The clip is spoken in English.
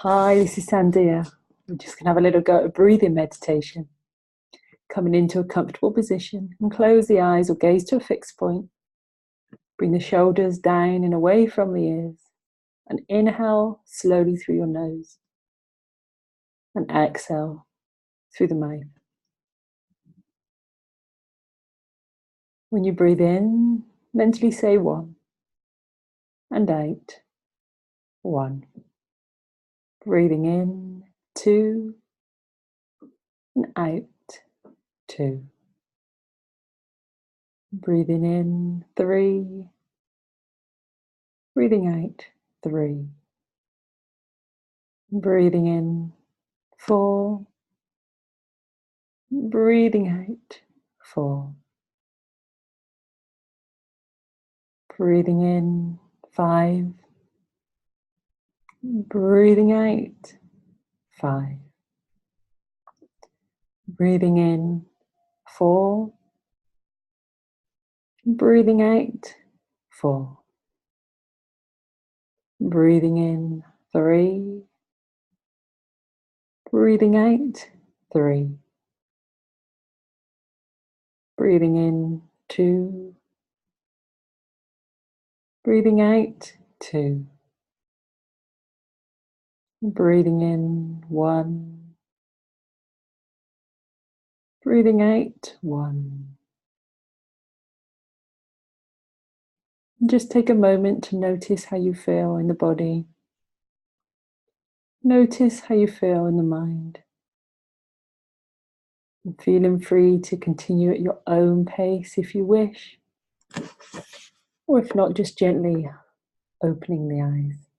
Hi, this is Sandhya. We're just going to have a little go at a breathing meditation. Coming into a comfortable position and close the eyes or gaze to a fixed point. Bring the shoulders down and away from the ears. And inhale slowly through your nose. And exhale through the mouth. When you breathe in, mentally say 1. And out, 1. Breathing in, 2. And out, 2. Breathing in, 3. Breathing out, 3. Breathing in, 4. Breathing out, 4. Breathing in, 5. Breathing out, 5. Breathing in, 4. Breathing out, 4. Breathing in, 3. Breathing out, 3. Breathing in, 2. Breathing out, 2. Breathing in, 1. Breathing out, 1. Just take a moment to notice how you feel in the body. Notice how you feel in the mind. And feeling free to continue at your own pace if you wish. Or if not, just gently opening the eyes.